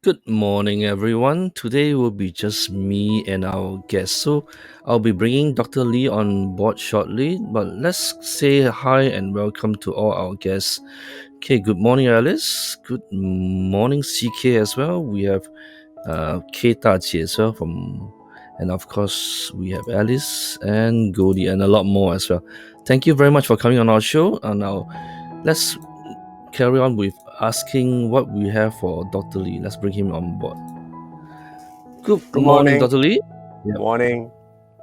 Good morning, everyone. Today will be just me and our guest. So I'll be bringing Dr. Lee on board shortly, but let's say hi and welcome to all our guests. Okay, good morning, Alice. Good morning, CK as well. We have K Tachi as well and of course we have Alice and Goldie and a lot more as well. Thank you very much for coming on our show. And now let's carry on with asking what we have for Dr. Lee. Let's bring him on board. Good Good morning, morning. Dr. Lee. Good morning.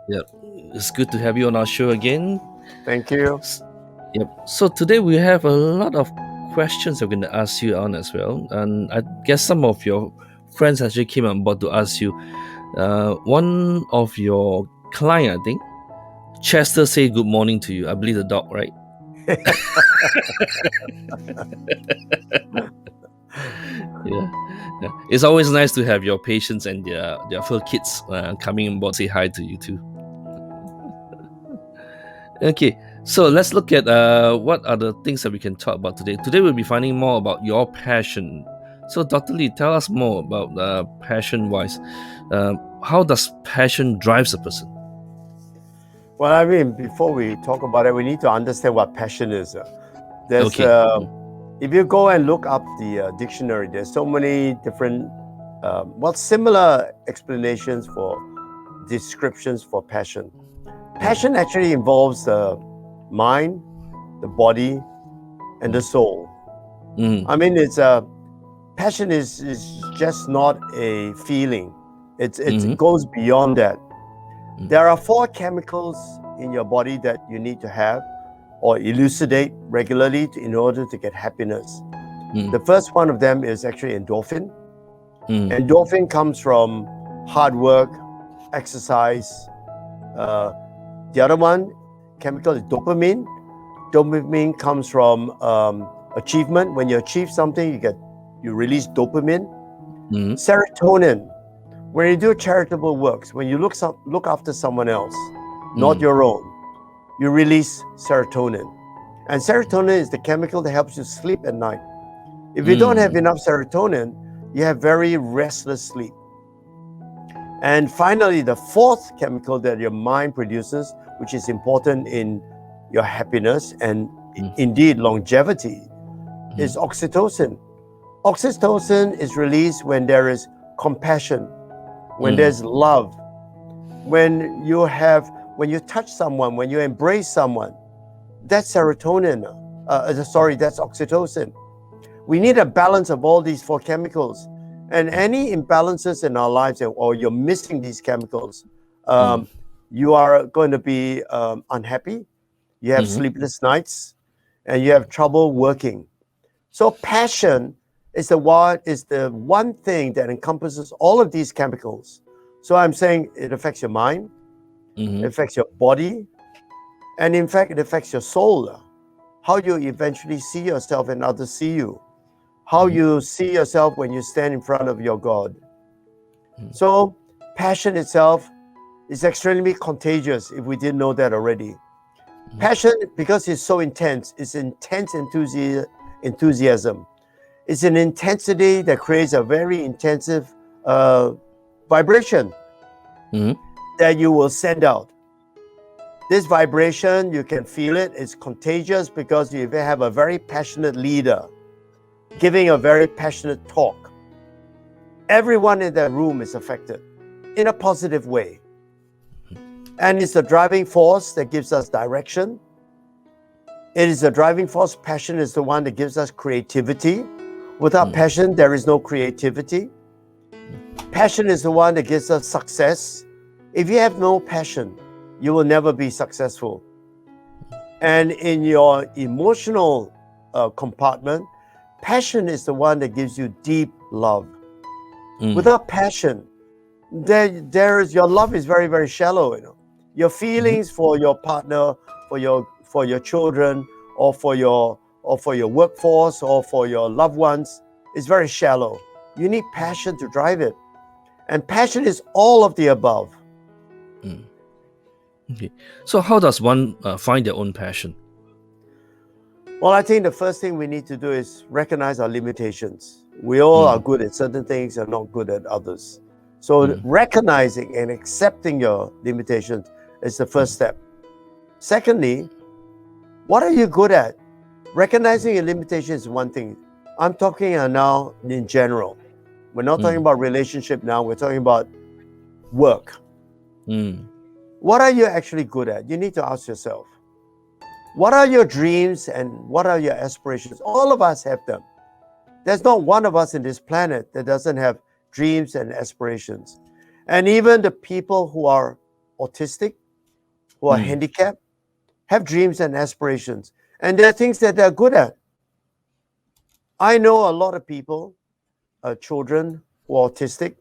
Yep. It's good to have you on our show again. Thank you. Yep. So today we have a lot of questions I'm going to ask you on as well. And I guess some of your friends actually came on board to ask you. One of your client, I think, Chester, say good morning to you. I believe the dog, right? Yeah. It's always nice to have your patients and their fur kids coming on board say hi to you too. Okay, so let's look at what are the things that we can talk about today. Today we'll be finding more about your passion. So Dr. Lee, tell us more about passion-wise. How does passion drives a person? Well, I mean, before we talk about it, we need to understand what passion is. There's, Okay. If you go and look up the dictionary, there's so many different, similar explanations for descriptions for passion. Passion actually involves the mind, the body, and the soul. I mean, it's passion is just not a feeling. It goes beyond that. There are 4 chemicals in your body that you need to have or elucidate regularly in order to get happiness. The first one of them is actually endorphin. Endorphin comes from hard work, exercise. The other one, chemical, is dopamine. Dopamine comes from achievement. When you achieve something, you release dopamine. Serotonin. When you do charitable works, when you look after someone else, not your own, you release serotonin. And serotonin is the chemical that helps you sleep at night. If you don't have enough serotonin, you have very restless sleep. And finally, the 4th chemical that your mind produces, which is important in your happiness and indeed longevity, is oxytocin. Oxytocin is released when there is compassion, when there's love, when you touch someone, when you embrace someone. That's serotonin. That's oxytocin. We need a balance of all these 4 chemicals. And any imbalances in our lives, or you're missing these chemicals, you are going to be unhappy. You have sleepless nights, and you have trouble working. So passion is the one thing that encompasses all of these chemicals. So I'm saying it affects your mind, it affects your body, and in fact, it affects your soul. How you eventually see yourself and others see you. How you see yourself when you stand in front of your God. So passion itself is extremely contagious, if we didn't know that already. Passion, because it's so intense, it's intense enthusiasm. It's an intensity that creates a very intensive vibration that you will send out. This vibration, you can feel it. It's contagious because you have a very passionate leader giving a very passionate talk. Everyone in that room is affected in a positive way. And it's the driving force that gives us direction. It is the driving force. Passion is the one that gives us creativity. Without passion, there is no creativity. Passion is the one that gives us success. If you have no passion, you will never be successful. And in your emotional compartment. Passion is the one that gives you deep love. Mm. Without passion, your love is very, very shallow. Your feelings for your partner, for your children, or for your workforce, or for your loved ones is very shallow. You need passion to drive it, and passion is all of the above. Okay. So how does one find their own passion? Well, I think the first thing we need to do is recognize our limitations. We all are good at certain things and not good at others. So recognizing and accepting your limitations is the first step. Secondly, what are you good at? Recognizing your limitations is one thing. I'm talking now in general. We're not talking about relationship now. We're talking about work. What are you actually good at? You need to ask yourself. What are your dreams and what are your aspirations? All of us have them. There's not one of us in this planet that doesn't have dreams and aspirations. And even the people who are autistic, who are handicapped, have dreams and aspirations. And there are things that they're good at. I know a lot of people, children who are autistic,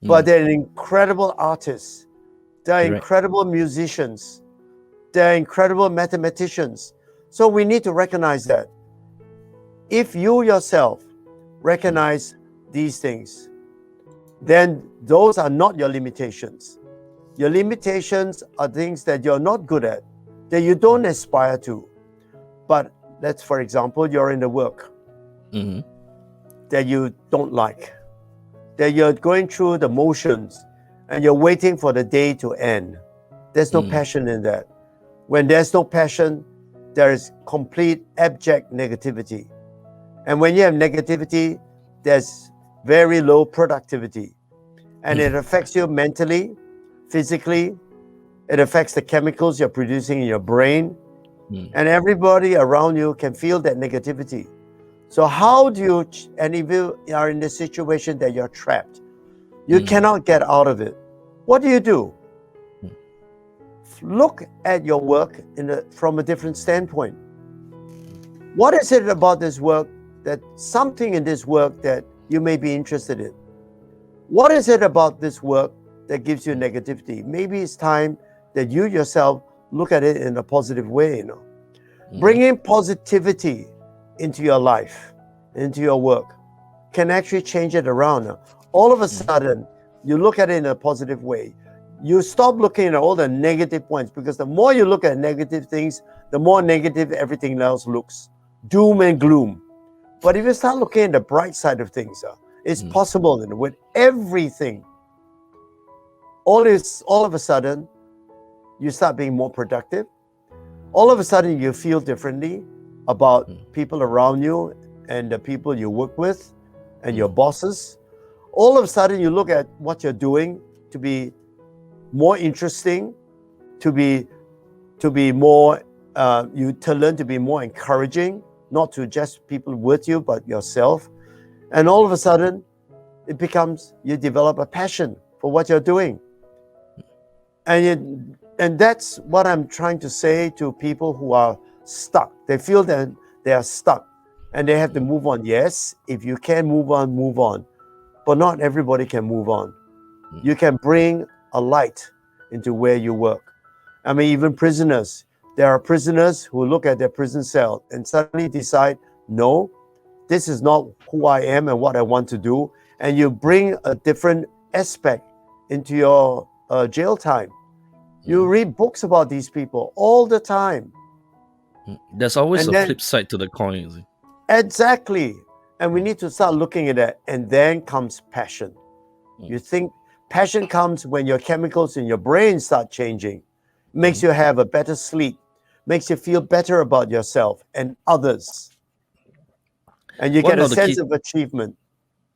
but they're incredible artists. They're incredible musicians. They're incredible mathematicians. So we need to recognize that. If you yourself recognize these things, then those are not your limitations. Your limitations are things that you're not good at, that you don't aspire to. But let's, for example, you're in the work that you don't like, that you're going through the motions and you're waiting for the day to end. There's no passion in that. When there's no passion, there is complete abject negativity. And when you have negativity, there's very low productivity. And it affects you mentally, physically. It affects the chemicals you're producing in your brain. And everybody around you can feel that negativity. So how do you, and if you are in the situation that you're trapped, you cannot get out of it, what do? Look at your work from a different standpoint. What is it about this work, that something in this work that you may be interested in? What is it about this work that gives you negativity? Maybe it's time that you yourself look at it in a positive way. Bringing positivity into your life, into your work, can actually change it around. All of a sudden, you look at it in a positive way. You stop looking at all the negative points, because the more you look at negative things, the more negative everything else looks. Doom and gloom. But if you start looking at the bright side of things, it's possible with everything. All of a sudden, you start being more productive. All of a sudden, you feel differently about people around you and the people you work with and your bosses. All of a sudden, you look at what you're doing to be more interesting, to learn to be more encouraging, not to just people with you, but yourself. And all of a sudden, you develop a passion for what you're doing. And that's what I'm trying to say to people who are stuck. They feel that they are stuck and they have to move on. Yes, if you can move on, move on. But not everybody can move on. You can bring a light into where you work. I mean, even prisoners. There are prisoners who look at their prison cell and suddenly decide, no, this is not who I am and what I want to do. And you bring a different aspect into your jail time. You read books about these people all the time. There's always a flip side to the coin, is it? Exactly. And we need to start looking at that. And then comes passion. You think passion comes when your chemicals in your brain start changing. Makes you have a better sleep. Makes you feel better about yourself and others. And you get a sense of achievement.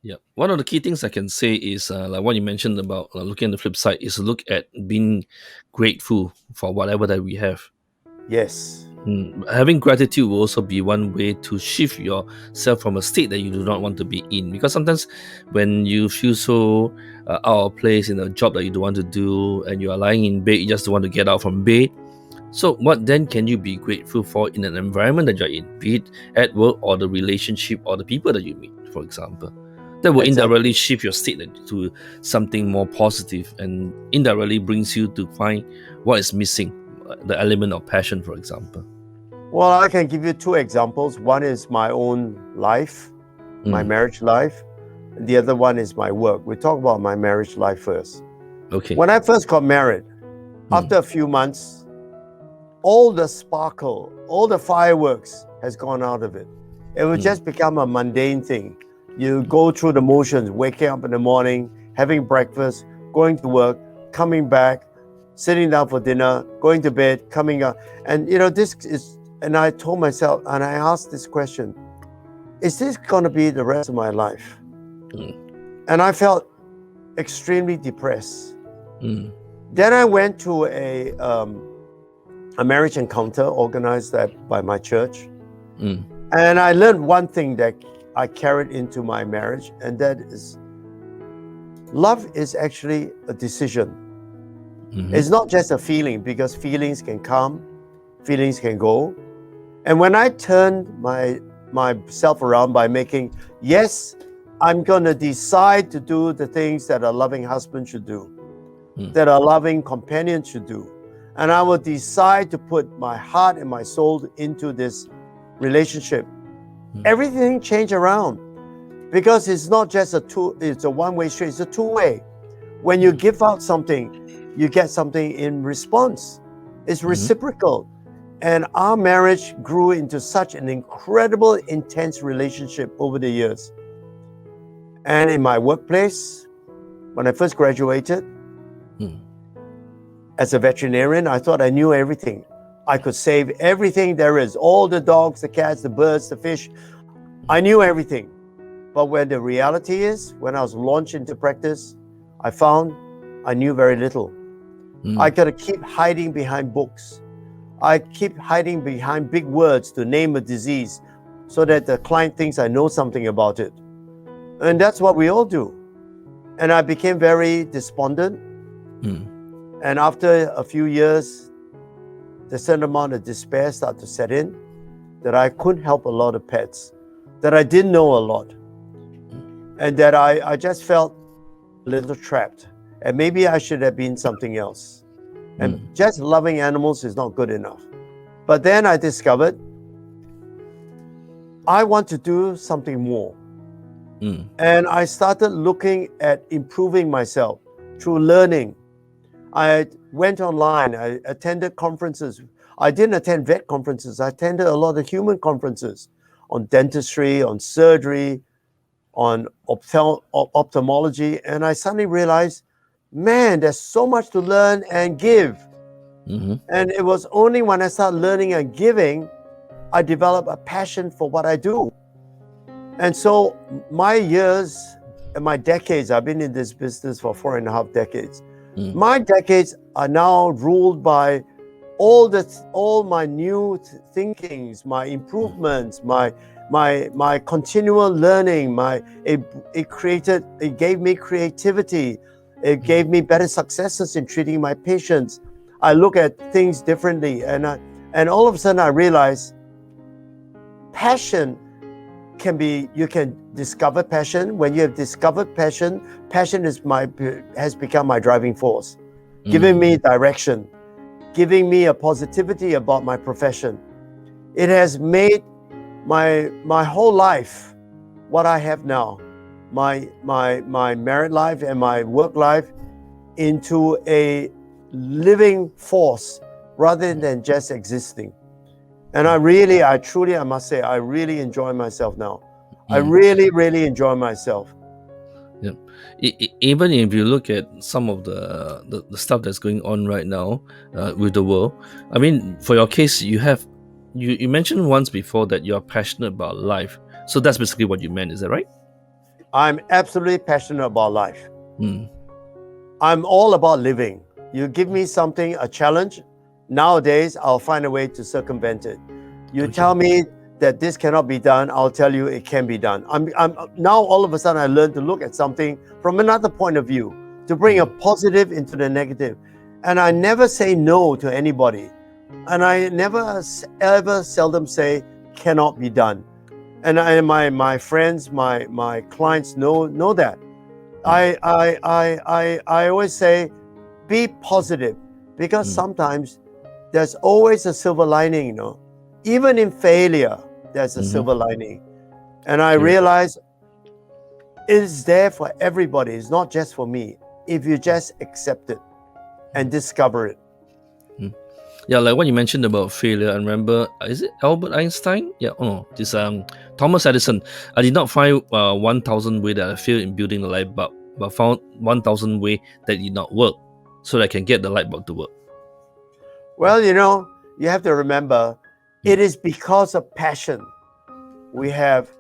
Yeah, one of the key things I can say is like what you mentioned about looking at the flip side is to look at being grateful for whatever that we have. Yes. Having gratitude will also be one way to shift yourself from a state that you do not want to be in. Because sometimes when you feel so out of place in a job that you don't want to do, and you are lying in bed, you just don't want to get out from bed, So, what then can you be grateful for in an environment that you're in, be it at work or the relationship or the people that you meet, for example? That will Exactly. indirectly shift your state to something more positive and indirectly brings you to find what is missing, the element of passion, for example. Well, I can give you two examples. One is my own life, my marriage life. And the other one is my work. We talk about my marriage life first. Okay. When I first got married, after a few months, all the sparkle, all the fireworks has gone out of it. It will just become a mundane thing. You go through the motions, waking up in the morning, having breakfast, going to work, coming back, sitting down for dinner, going to bed, coming up. And this is, and I told myself, and I asked this question, is this going to be the rest of my life? And I felt extremely depressed. Then I went to a marriage encounter organized by my church. And I learned one thing that I carried into my marriage, and that is love is actually a decision. It's not just a feeling, because feelings can come, feelings can go. And when I turned myself around by making, yes, I'm going to decide to do the things that a loving husband should do, that a loving companion should do. And I will decide to put my heart and my soul into this relationship. Everything changed around, because it's not just it's a one-way street, it's a two-way. When you give out something, you get something in response. It's reciprocal. And our marriage grew into such an incredible, intense relationship over the years. And in my workplace, when I first graduated, as a veterinarian, I thought I knew everything. I could save everything there is, all the dogs, the cats, the birds, the fish. I knew everything. But when the reality is, when I was launched into practice, I found I knew very little. I got to keep hiding behind books. I keep hiding behind big words to name a disease so that the client thinks I know something about it. And that's what we all do. And I became very despondent. And after a few years, the certain amount of despair started to set in, that I couldn't help a lot of pets, that I didn't know a lot, and that I just felt a little trapped. And maybe I should have been something else. And just loving animals is not good enough. But then I discovered I want to do something more. And I started looking at improving myself through learning. I went online, I attended conferences. I didn't attend vet conferences. I attended a lot of human conferences on dentistry, on surgery, on ophthalmology. And I suddenly realized, man, there's so much to learn and give. And it was only when I started learning and giving, I developed a passion for what I do. And so my years and my decades, I've been in this business for 4.5 decades. My decades are now ruled by all my new thinkings, my improvements, my continual learning. It gave me creativity. It gave me better successes in treating my patients. I look at things differently, and all of a sudden I realize passion you can discover passion. When you have discovered passion has become my driving force, giving me direction, giving me a positivity about my profession. It has made my whole life what I have now, my married life and my work life, into a living force rather than just existing. And I must say, I really enjoy myself now. I really, really enjoy myself. Yeah. Even if you look at some of the stuff that's going on right now with the world, I mean, for your case, you mentioned once before that you're passionate about life. So that's basically what you meant, is that right? I'm absolutely passionate about life. I'm all about living. You give me something, a challenge, nowadays I'll find a way to circumvent it. You tell me that this cannot be done, I'll tell you it can be done. I'm now all of a sudden I learned to look at something from another point of view, to bring a positive into the negative. And I never say no to anybody. and I never ever seldom say cannot be done. And my friends, my clients know that. I always say be positive, because sometimes there's always a silver lining, even in failure there's a silver lining. And I realize it's there for everybody. It's not just for me, if you just accept it and discover it. Yeah, like what you mentioned about failure. I remember, is it Albert Einstein? Yeah, oh, this Thomas Edison. I did not find 1,000 way that I failed in building the light bulb, but found 1,000 way that did not work, so that I can get the light bulb to work. Well, you have to remember, it is because of passion we have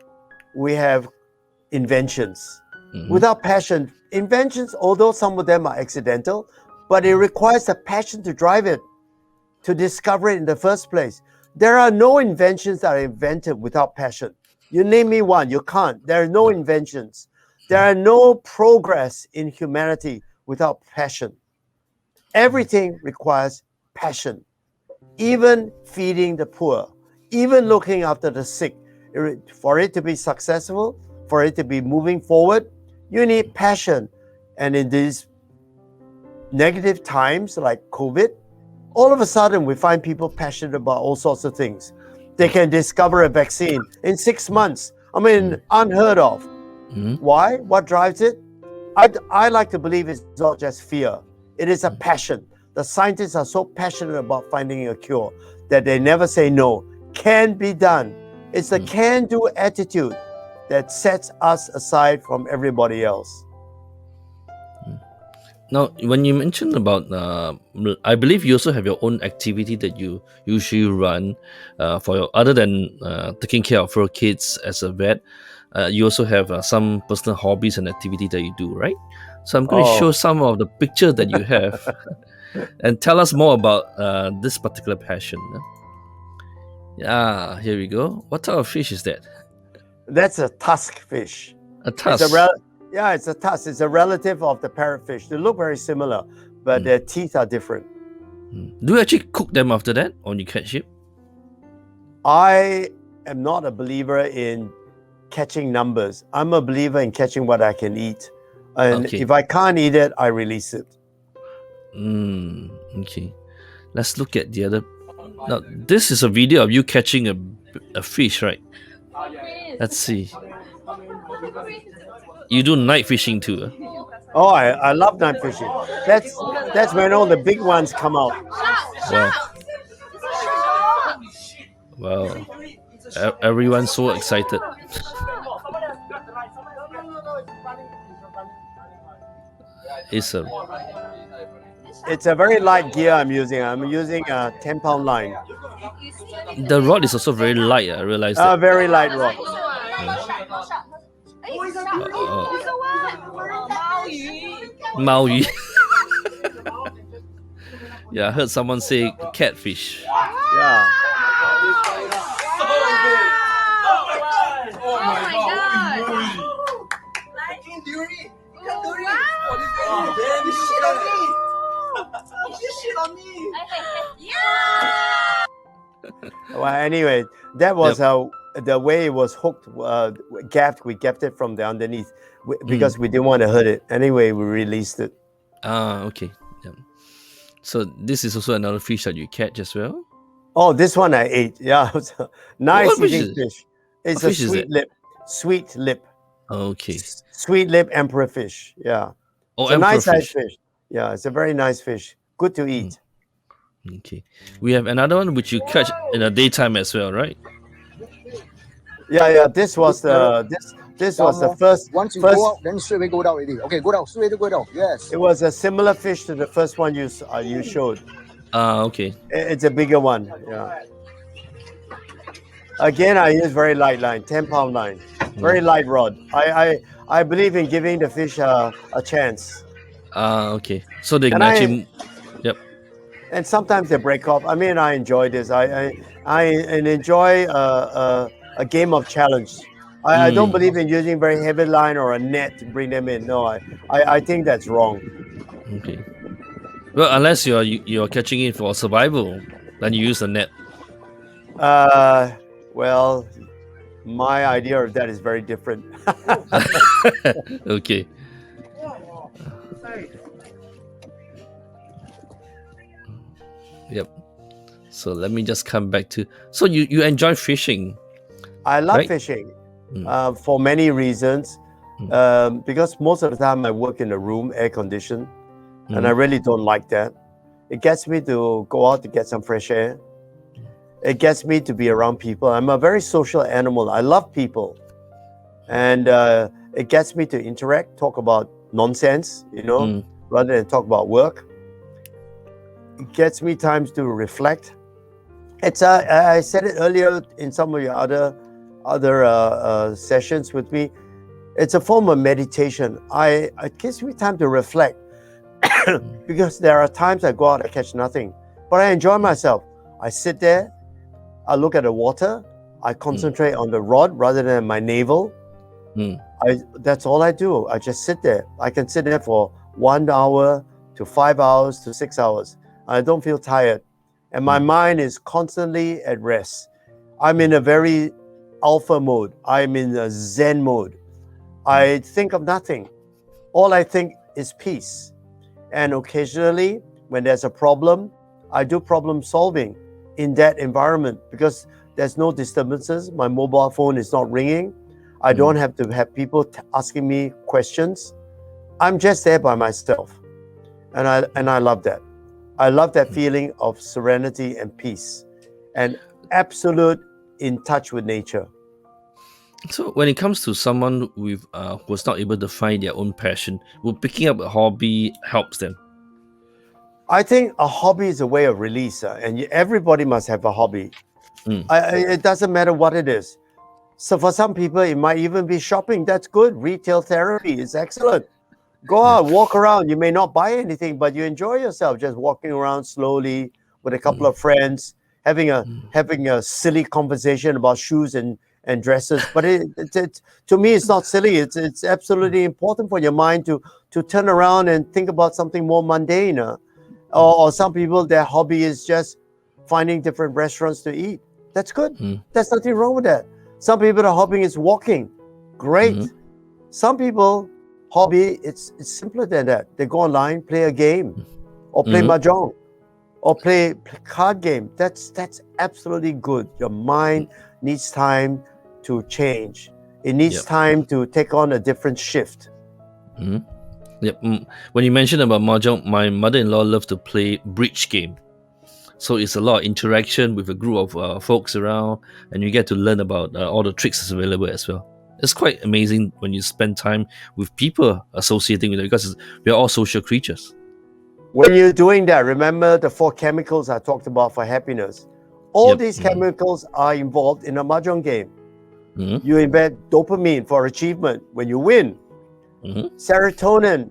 inventions. Without passion, inventions, although some of them are accidental, but it requires a passion to drive it, to discover it in the first place. There are no inventions that are invented without passion. You name me one, you can't. There are no inventions. There are no progress in humanity without passion. Everything requires passion. Even feeding the poor, even looking after the sick. For it to be successful, for it to be moving forward, you need passion. And in these negative times like COVID, all of a sudden we find people passionate about all sorts of things. They can discover a vaccine in 6 months. I mean, unheard of. Why? What drives it? I like to believe it's not just fear. It is a passion. The scientists are so passionate about finding a cure that they never say no. Can be done. It's the can-do attitude that sets us aside from everybody else. Now, when you mentioned about, I believe you also have your own activity that you usually run for your, other than taking care of your kids as a vet. You also have some personal hobbies and activity that you do, right? So I'm going to show some of the pictures that you have and tell us more about this particular passion. Yeah, here we go. What type of fish is that? That's a tusk fish. A tusk. It's a tusk. It's a relative of the parrotfish. They look very similar, but their teeth are different. Do you actually cook them after that when you catch it? I am not a believer in catching numbers. I'm a believer in catching what I can eat. And if I can't eat it, I release it. Okay. Let's look at the other. Now, this is a video of you catching a fish, right? Let's see. You do night fishing too. Oh, I love night fishing. That's when all the big ones come out. Wow. Everyone's so excited. It's a very light gear I'm using. I'm using a 10-pound line. The rod is also very light, I realized. A very light rod. Maoyu. Yeah, I heard someone say catfish. Yeah. Well, anyway, that was the way it was hooked, gapped. We gapped it from the underneath because we didn't want to hurt it. Anyway, we released it. Okay. Yeah. So this is also another fish that you catch as well? Oh, this one I ate. Yeah, it's a nice eating fish. It's a sweet lip. Okay. Sweet lip emperor fish. Yeah. Oh, it's a nice size fish. Yeah, it's a very nice fish. Good to eat. Okay. We have another one which you catch in the daytime as well, right? Yeah. This was the first. Once you go out, then straight away go down already. Okay, go down. Straight away go down. Yes. It was a similar fish to the first one you showed. Okay. It's a bigger one. Yeah. Again, I use very light line, 10-pound line, very light rod. I believe in giving the fish a chance. Okay. So they can actually. Yep. And sometimes they break off. I mean, I enjoy this. I enjoy a game of challenge. I don't believe in using very heavy line or a net to bring them in. No, I think that's wrong. Okay. Well, unless you're catching it for survival. Then you use a net. Well, my idea of that is very different. Okay. Yep. So let me just come back to. So you enjoy fishing, I love right? fishing Mm. for many reasons. Mm. Because most of the time I work in a room, air conditioned, and I Mm. really don't like that. It gets me to go out to get some fresh air. It gets me to be around people. I'm a very social animal. I love people. And it gets me to interact, talk about nonsense, Mm. rather than talk about work. It gets me times to reflect. It's I said it earlier in some of your other sessions with me. It's a form of meditation. It gives me time to reflect because there are times I go out, I catch nothing, but I enjoy myself. I sit there, I look at the water, I concentrate on the rod rather than my navel. Mm. That's all I do. I just sit there. I can sit there for 1 hour to 5 hours to 6 hours. I don't feel tired. And my mind is constantly at rest. I'm in a very alpha mode. I'm in a Zen mode. I think of nothing. All I think is peace. And occasionally, when there's a problem, I do problem solving in that environment because there's no disturbances. My mobile phone is not ringing. I don't have to have people asking me questions. I'm just there by myself. And I love that. I love that feeling of serenity and peace and absolute in touch with nature. So when it comes to someone with who's not able to find their own passion, will picking up a hobby helps them? I think a hobby is a way of release, and everybody must have a hobby. Mm. It doesn't matter what it is. So for some people, it might even be shopping. That's good. Retail therapy is excellent. Go out, walk around. You may not buy anything, but you enjoy yourself just walking around slowly with a couple of friends, having a silly conversation about shoes and dresses. But to me, it's not silly. It's absolutely important for your mind to turn around and think about something more mundane. Or some people, their hobby is just finding different restaurants to eat. That's good. Mm. There's nothing wrong with that. Some people, their hobby is walking. Great. Some people hobby it's simpler than that. They go online, play a game, or play mahjong, or play card game. That's absolutely good. Your mind needs time to change. It needs Yep. time to take on a different shift. Yep. When you mentioned about mahjong, my mother-in-law loved to play bridge game. So it's a lot of interaction with a group of folks around, and you get to learn about all the tricks that's available as well. It's quite amazing when you spend time with people associating with it because we're all social creatures. When you're doing that, remember the 4 chemicals I talked about for happiness. All Yep. these chemicals are involved in a mahjong game. Mhm. You embed dopamine for achievement when you win. Serotonin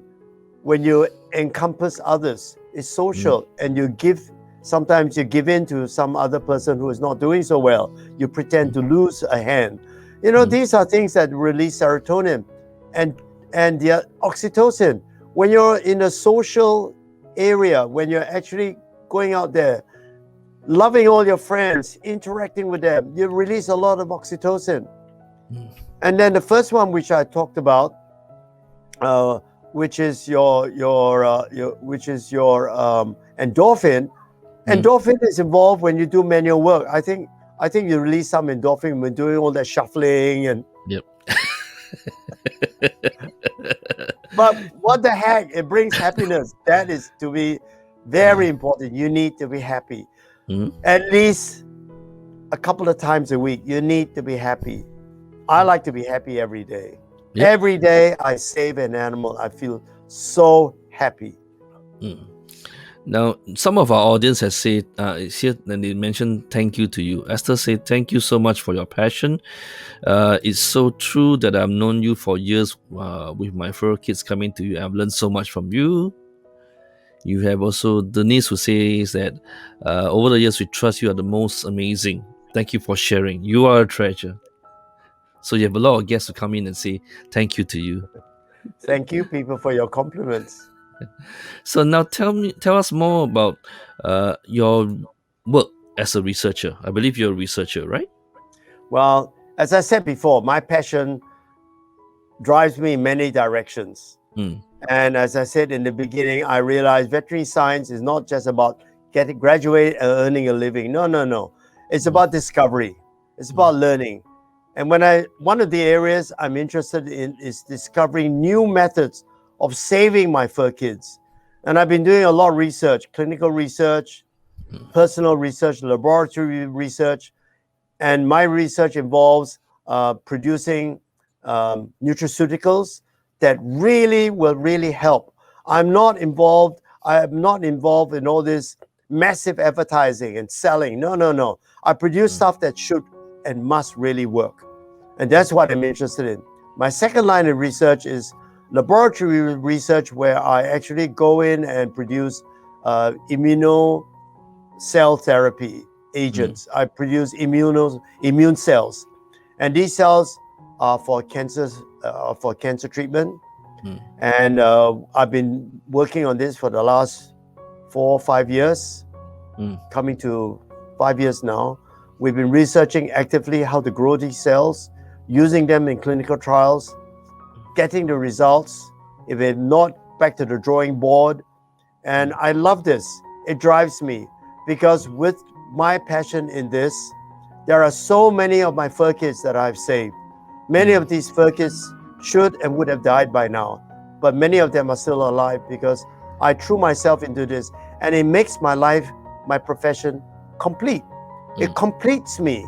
when you encompass others. It's social, and you give. Sometimes you give in to some other person who is not doing so well. You pretend to lose a hand. These are things that release serotonin and the oxytocin. When you're in a social area, when you're actually going out there, loving all your friends, interacting with them, you release a lot of oxytocin. And then the first one, which I talked about, which is your endorphin. Endorphin is involved when you do manual work. I think you release some endorphin when doing all that shuffling and. Yep. But what the heck? It brings happiness. That is to be very important. You need to be happy. At least a couple of times a week. You need to be happy. I like to be happy every day. Yep. Every day I save an animal, I feel so happy. Now, some of our audience has said here, and they mentioned thank you to you. Esther said, thank you so much for your passion. It's so true that I've known you for years with my fur kids coming to you. I've learned so much from you. You have also Denise who says that over the years we trust you are the most amazing. Thank you for sharing. You are a treasure. So you have a lot of guests who come in and say thank you to you. Thank you, people, for your compliments. So now tell us more about your work. as a researcher? I believe you're a researcher, right? Well, as I said before, my passion drives me in many directions. Mm. And as I said in the beginning, I realized veterinary science is not just about graduate and earning a living. No. It's about discovery. It's about learning. And one of the areas I'm interested in is discovering new methods of saving my fur kids. And I've been doing a lot of research, clinical research, personal research, laboratory research. And my research involves producing nutraceuticals that will really help. I'm not involved in all this massive advertising and selling. No. I produce stuff that should and must really work. And that's what I'm interested in. My second line of research is laboratory research, where I actually go in and produce immuno cell therapy agents. I produce immune cells, and these cells are for cancer treatment. And I've been working on this for the last 4 or 5 years, coming to 5 years now. We've been researching actively how to grow these cells, using them in clinical trials, getting the results. If it's not, back to the drawing board. And I love this. It drives me, because with my passion in this, there are so many of my fur kids that I've saved. Many of these fur kids should and would have died by now, but many of them are still alive because I threw myself into this, and it makes my life, my profession, complete. It completes me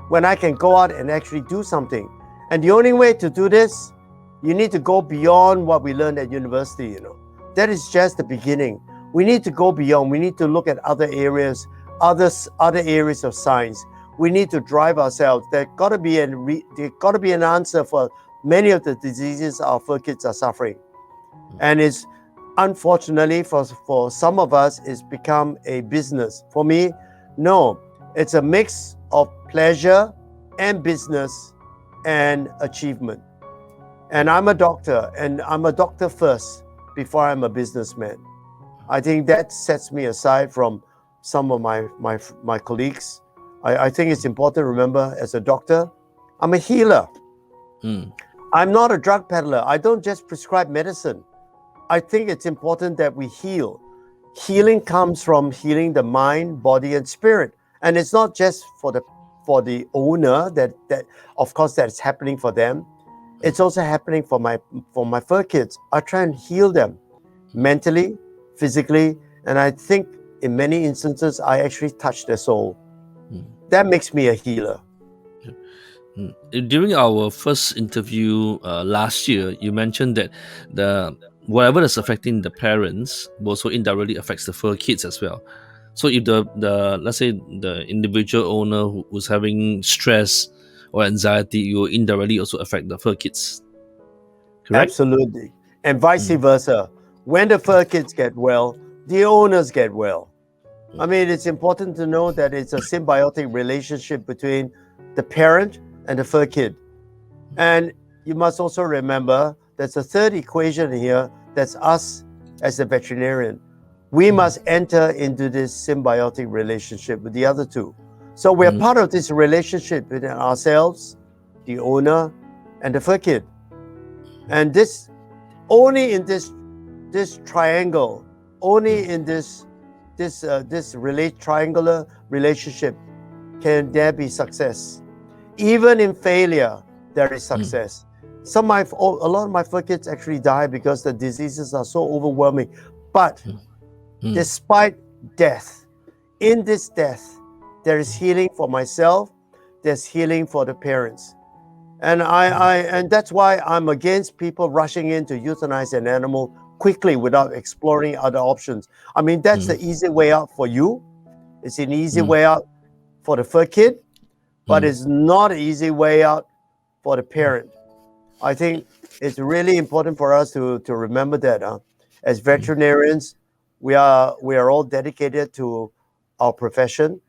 when I can go out and actually do something. And the only way to do this, you need to go beyond what we learned at university. That is just the beginning. We need to go beyond. We need to look at other areas, other areas of science. We need to drive ourselves. There's got to be an answer for many of the diseases our fur kids are suffering. And it's unfortunately for some of us, it's become a business. For me, no. It's a mix of pleasure and business and achievement. And I'm a doctor, and I'm a doctor first before I'm a businessman. I think that sets me aside from some of my colleagues. I think it's important to remember, as a doctor, I'm a healer. I'm not a drug peddler. I don't just prescribe medicine. I think it's important that we heal. Healing comes from healing the mind, body, and spirit. And it's not just for the owner that of course that's happening for them. It's also happening for my fur kids. I try and heal them mentally, physically, and I think in many instances I actually touch their soul. That makes me a healer. During our first interview last year, you mentioned that whatever that's affecting the parents also indirectly affects the fur kids as well. So if the let's say the individual owner who's having stress or anxiety, it will indirectly also affect the fur kids. Correct? Absolutely. And vice versa. When the fur kids get well, the owners get well. I mean, it's important to know that it's a symbiotic relationship between the parent and the fur kid. And you must also remember there's a third equation here. That's us as a veterinarian. We must enter into this symbiotic relationship with the other two. So we're part of this relationship between ourselves, the owner, and the fur kid. And this, only in this triangle, only in this triangular relationship can there be success. Even in failure, there is success. A lot of my fur kids actually die because the diseases are so overwhelming. But despite death, in this death, there is healing for myself. There's healing for the parents. And and that's why I'm against people rushing in to euthanize an animal quickly without exploring other options. I mean, that's the easy way out for you. It's an easy way out for the fur kid, but it's not an easy way out for the parent. I think it's really important for us to remember that as veterinarians, we are all dedicated to our profession,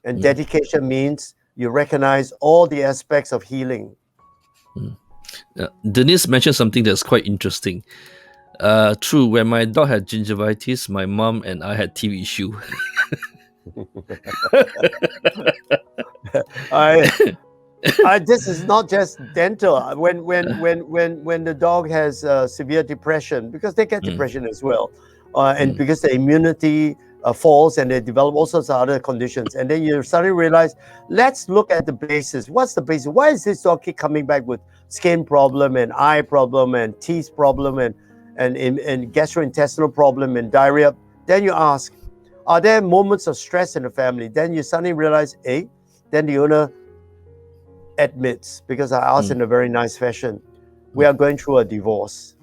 and dedication means you recognize all the aspects of healing. Denise mentioned something that's quite interesting. True, when my dog had gingivitis, my mom and I had teeth issue. I, this is not just dental. When the dog has severe depression, because they get depression as well, and because the immunity falls and they develop all sorts of other conditions, and then you suddenly realize, let's look at the basis. What's the basis? Why is this dog keep coming back with skin problem and eye problem and teeth problem and gastrointestinal problem and diarrhea? Then you ask, are there moments of stress in the family? Then you suddenly realize, then the owner admits, because I asked in a very nice fashion, we are going through a divorce.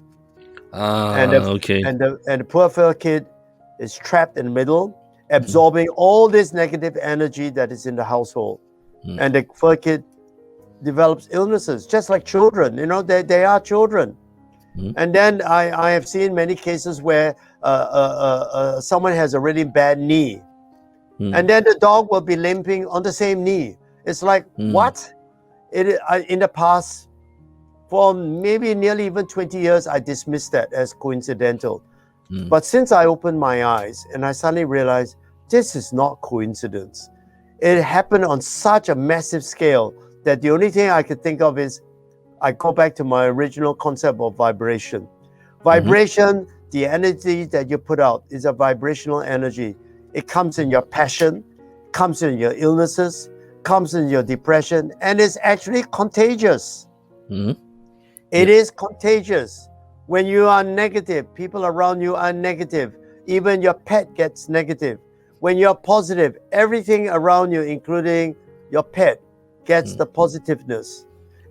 And Okay. the poor fellow kid is trapped in the middle, absorbing all this negative energy that is in the household. And the poor kid develops illnesses, just like children. They are children. And then I have seen many cases where someone has a really bad knee, and then the dog will be limping on the same knee. It's like, what? In the past, for maybe nearly even 20 years, I dismissed that as coincidental. But since I opened my eyes and I suddenly realized this is not coincidence. It happened on such a massive scale that the only thing I could think of is I go back to my original concept of vibration. Vibration, the energy that you put out, is a vibrational energy. It comes in your passion, comes in your illnesses, comes in your depression, and it's actually contagious. It is contagious. When you are negative, people around you are negative. Even your pet gets negative. When you're positive, everything around you, including your pet, gets the positiveness.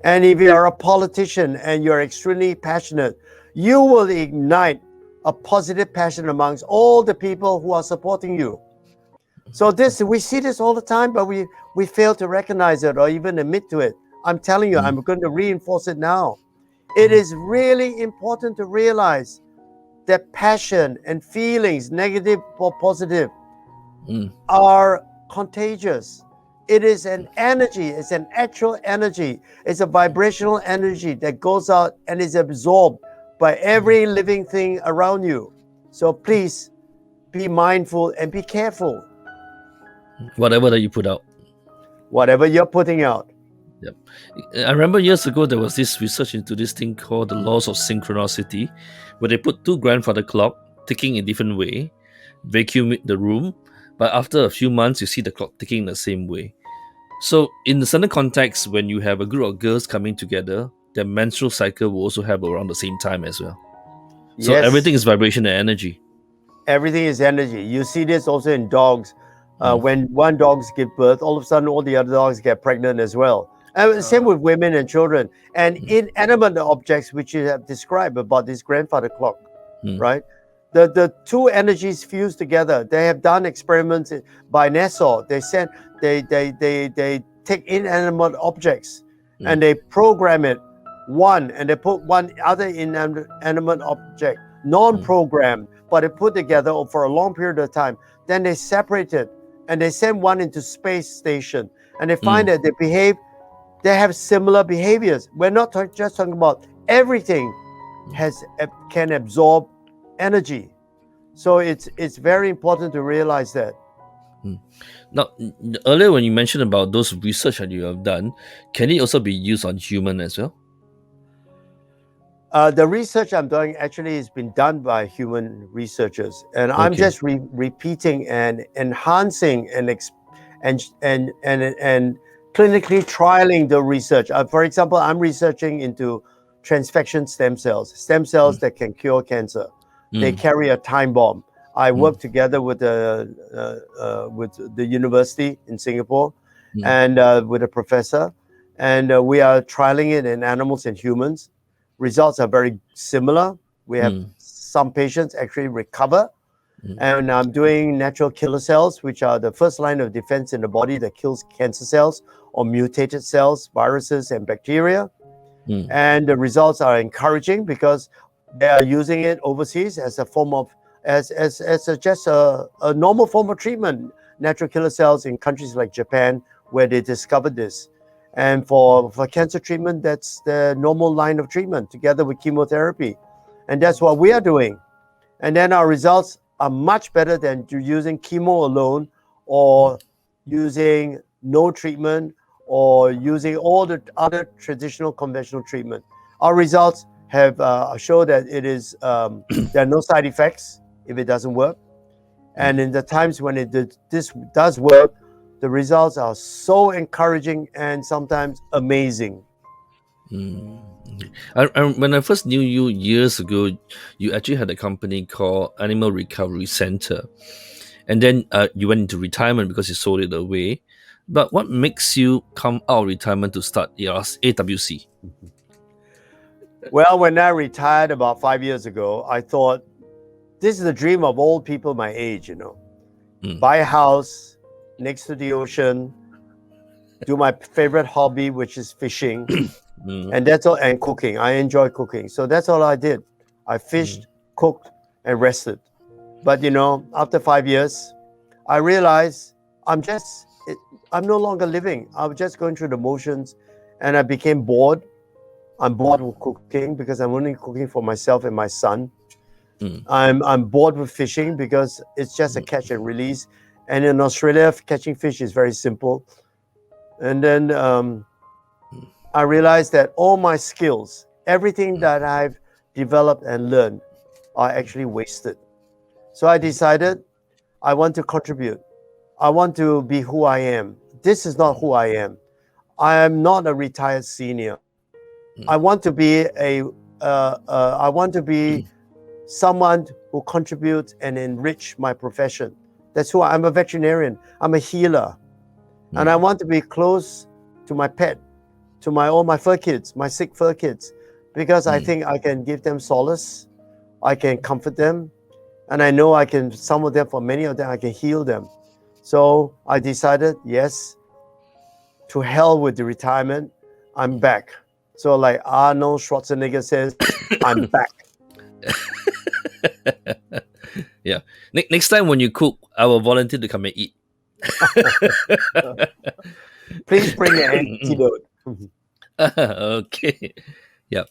And if you're a politician and you're extremely passionate, you will ignite a positive passion amongst all the people who are supporting you. So we see this all the time, but we fail to recognize it or even admit to it. I'm telling you, I'm going to reinforce it now. It is really important to realize that passion and feelings, negative or positive, are contagious. It is an energy. It's an actual energy. It's a vibrational energy that goes out and is absorbed by every living thing around you. So please be mindful and be careful. Whatever that you put out. Whatever you're putting out. Yep. I remember years ago there was this research into this thing called the laws of synchronicity, where they put two grandfather clock ticking in different way, vacuum the room, but after a few months you see the clock ticking the same way. So in the certain context, when you have a group of girls coming together, their menstrual cycle will also have around the same time as well. So Yes. everything is vibration and energy. Everything is energy. You see this also in dogs. When one dog gives birth, all of a sudden all the other dogs get pregnant as well. And same with women and children. And inanimate objects, which you have described about this grandfather clock, right? The two energies fuse together. They have done experiments by NASA. They take inanimate objects and they program it and they put one other inanimate object, non-programmed, but they put together for a long period of time. Then they separate it and they send one into space station, and they find that they have similar behaviors. We're not just talking about everything can absorb energy. So it's very important to realize that. Now, earlier when you mentioned about those research that you have done, can it also be used on human as well? The research I'm doing actually has been done by human researchers, and I'm just repeating and enhancing and clinically trialing the research. For example, I'm researching into transfection stem cells that can cure cancer. They carry a time bomb. I work together with the university in Singapore and with a professor, and we are trialing it in animals and humans. Results are very similar. We have some patients actually recover. And I'm doing natural killer cells, which are the first line of defense in the body that kills cancer cells or mutated cells, viruses, and bacteria. And the results are encouraging because they are using it overseas as a form of, just a normal form of treatment. Natural killer cells in countries like Japan, where they discovered this. And for cancer treatment, that's the normal line of treatment together with chemotherapy. And that's what we are doing. And then our results are much better than using chemo alone or using no treatment, or using all the other traditional conventional treatment. Our results have shown that there are no side effects if it doesn't work. And in the times when this does work, the results are so encouraging and sometimes amazing. When I first knew you years ago, you actually had a company called Animal Recovery Center, and then you went into retirement because you sold it away. But what makes you come out of retirement to start your AWC? Well, when I retired about 5 years ago, I thought this is the dream of old people my age, buy a house next to the ocean, do my favorite hobby, which is fishing, and that's all, and cooking. I enjoy cooking. So that's all I did. I fished, cooked, and rested. But after 5 years, I realized I'm no longer living. I was just going through the motions, and I became bored. I'm bored with cooking because I'm only cooking for myself and my son. I'm bored with fishing because it's just a catch and release. And in Australia, catching fish is very simple. And then I realized that all my skills, everything that I've developed and learned, are actually wasted. So I decided I want to contribute. I want to be who I am. This is not who I am. I am not a retired senior. I want to be someone who contributes and enrich my profession. That's who I'm a veterinarian. I'm a healer. And I want to be close to my pet, to all my fur kids, my sick fur kids, because I think I can give them solace. I can comfort them. And I know for many of them, I can heal them. So I decided, yes, to hell with the retirement, I'm back. So like Arnold Schwarzenegger says, I'm back. Yeah. Next time when you cook, I will volunteer to come and eat. Please bring an antidote. Okay. Yeah.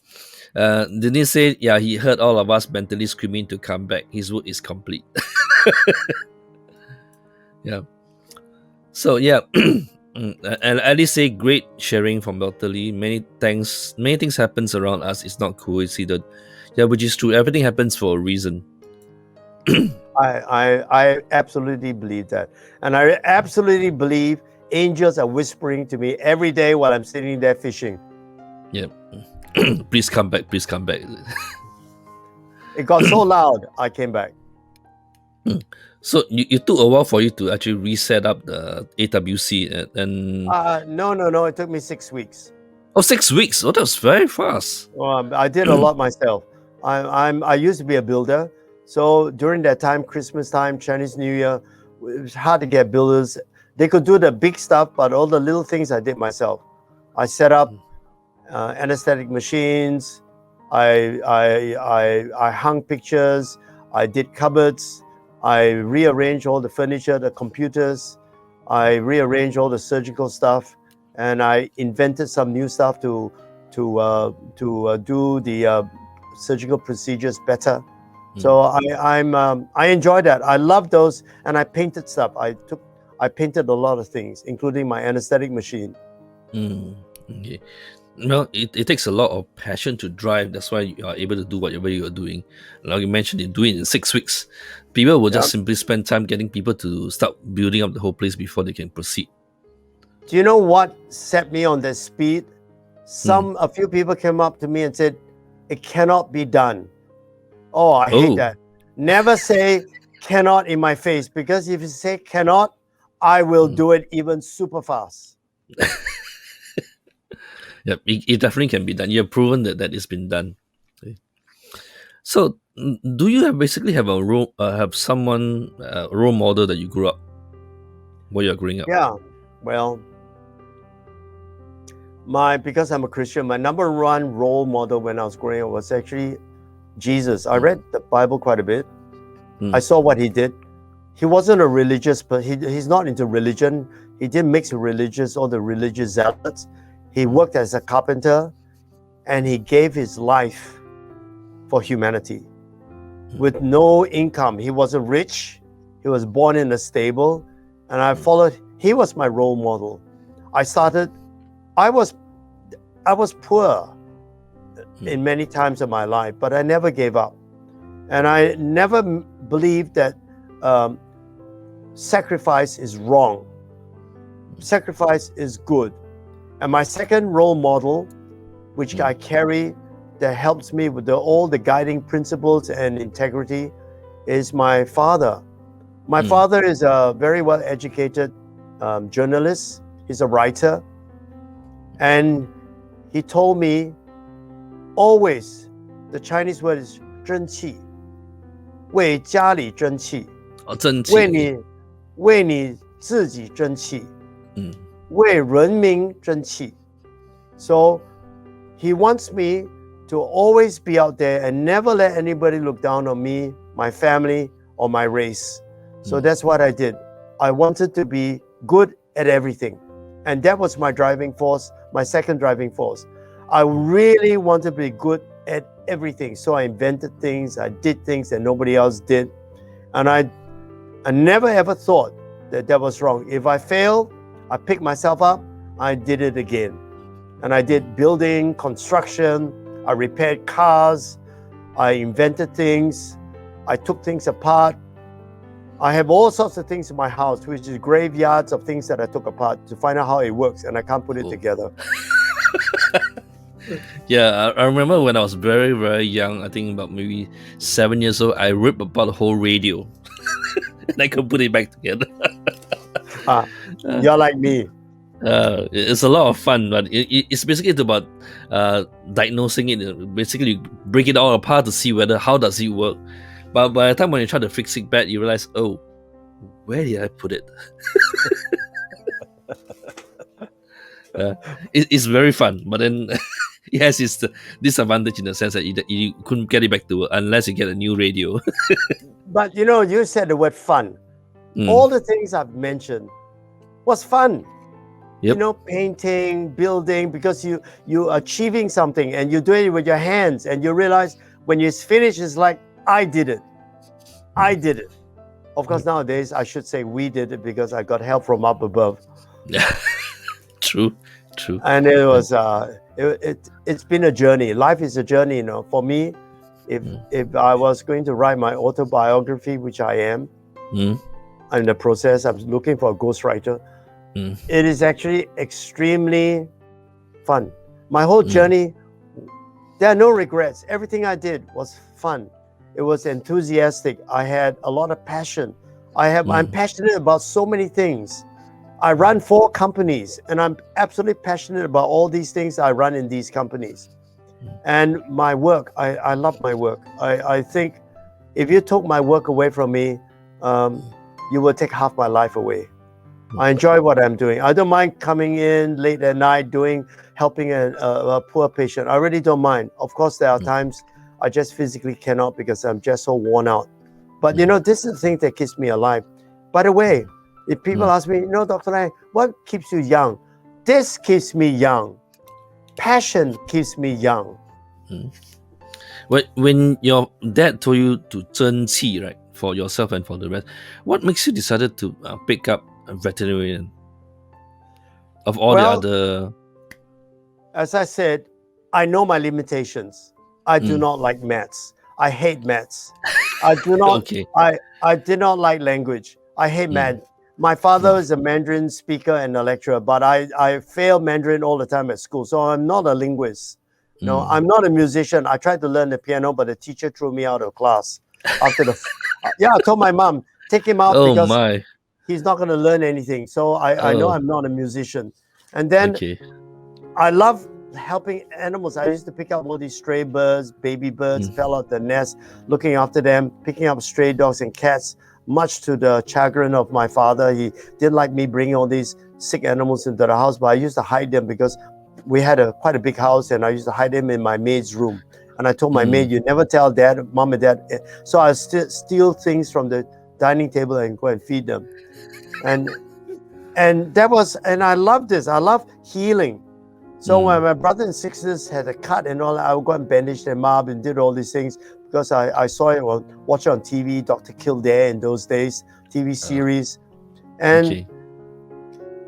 Denise said, yeah, he heard all of us mentally screaming to come back. His work is complete. Yeah. So, yeah. And Alice say, great sharing from Dr. Lee. Many things happens around us. It's not coincidence. Yeah, which is true. Everything happens for a reason. I absolutely believe that. And I absolutely believe angels are whispering to me every day while I'm sitting there fishing. Yeah. Please come back. Please come back. It got so loud, I came back. So you took a while for you to actually reset up the AWC and No. It took me 6 weeks. Oh, 6 weeks. Oh, that was very fast. I did a lot myself. I used to be a builder. So during that time, Christmas time, Chinese New Year, it was hard to get builders. They could do the big stuff, but all the little things I did myself. I set up anesthetic machines. I hung pictures. I did cupboards. I rearranged all the furniture, the computers. I rearranged all the surgical stuff, and I invented some new stuff to do the surgical procedures better. So I enjoy that. I love those, and I painted stuff. I painted a lot of things, including my anesthetic machine. Okay. Well, it takes a lot of passion to drive. That's why you are able to do whatever you are doing. Like you mentioned, you do it in 6 weeks. People will just simply spend time getting people to start building up the whole place before they can proceed. Do you know what set me on that speed? A few people came up to me and said, "It cannot be done." Oh, I hate that. Never say cannot in my face, because if you say cannot, I will do it even super fast. Yeah, it definitely can be done. You have proven that it's been done. Okay. So, do you basically have a role, role model that you grew up while you're growing up? Yeah, well, because I'm a Christian, my number one role model when I was growing up was actually Jesus. I read the Bible quite a bit. I saw what he did. He wasn't a religious, but he's not into religion. He didn't mix all the religious zealots. He worked as a carpenter, and he gave his life for humanity with no income. He wasn't rich. He was born in a stable. and I followed. He was my role model. I was poor in many times of my life, but I never gave up. And I never believed that sacrifice is wrong. Sacrifice is good. And my second role model, which I carry, that helps me with all the guiding principles and integrity, is my father. My father is a very well-educated journalist. He's a writer. And he told me, always, the Chinese word is 争气，为家里争气，争气，为你自己争气，为人民争气。So he wants me to always be out there and never let anybody look down on me, my family, or my race. So that's what I did. I wanted to be good at everything. And that was my driving force, my second driving force. I really wanted to be good at everything. So I invented things, I did things that nobody else did. And I never ever thought that was wrong. If I failed, I picked myself up, I did it again. And I did building, construction, I repaired cars, I invented things, I took things apart. I have all sorts of things in my house, which is graveyards of things that I took apart to find out how it works, and I can't put it together. Yeah, I remember when I was very, very young, I think about maybe 7 years old, I ripped apart the whole radio and I could put it back together. You're like me. It's a lot of fun, but it's basically about diagnosing it. Basically, you break it all apart to see how does it work. But by the time when you try to fix it back, you realize, oh, where did I put it? It's very fun, but then it has its disadvantage in the sense that you couldn't get it back to work unless you get a new radio. But you said the word fun. All the things I've mentioned was fun. Yep. Painting, building, because you're achieving something and you do it with your hands, and you realize when it's finished, it's like, I did it. I did it. Of course, nowadays I should say we did it because I got help from up above. True. And it was it's been a journey. Life is a journey, For me, if I was going to write my autobiography, which I am, in the process, I'm looking for a ghostwriter. It is actually extremely fun. My whole journey, there are no regrets. Everything I did was fun. It was enthusiastic. I had a lot of passion. I'm passionate about so many things. I run 4 companies, and I'm absolutely passionate about all these things I run in these companies. And my work, I love my work. I think if you took my work away from me, you will take half my life away. I enjoy what I'm doing. I don't mind coming in late at night helping a poor patient. I really don't mind. Of course, there are times I just physically cannot because I'm just so worn out. But this is the thing that keeps me alive. By the way, if people ask me, Dr. Lai, what keeps you young? This keeps me young. Passion keeps me young. When your dad told you to 争气, right, for yourself and for the rest, what makes you decided to pick up a veterinarian of all the other? As I said, I know my limitations. I do not like maths. I hate maths. I do not. Okay. I did not like language. I hate math. My father is a Mandarin speaker and a lecturer, but I failed Mandarin all the time at school. So I'm not a linguist. No, I'm not a musician. I tried to learn the piano, but the teacher threw me out of class after I told my mom, take him out because he's not going to learn anything. So I know I'm not a musician. And then I love helping animals. I used to pick up all these stray birds, baby birds, fell out the nest, looking after them, picking up stray dogs and cats, much to the chagrin of my father. He didn't like me bringing all these sick animals into the house, but I used to hide them because we had quite a big house, and I used to hide them in my maid's room. And I told my maid, you never tell mom and dad. So I steal things from the dining table and go and feed them. And I love this. I love healing. So when my brother and sisters had a cut and all that, I would go and bandage them up and did all these things because I saw it, watch it on TV, Dr. Kildare in those days, TV series. And Okay.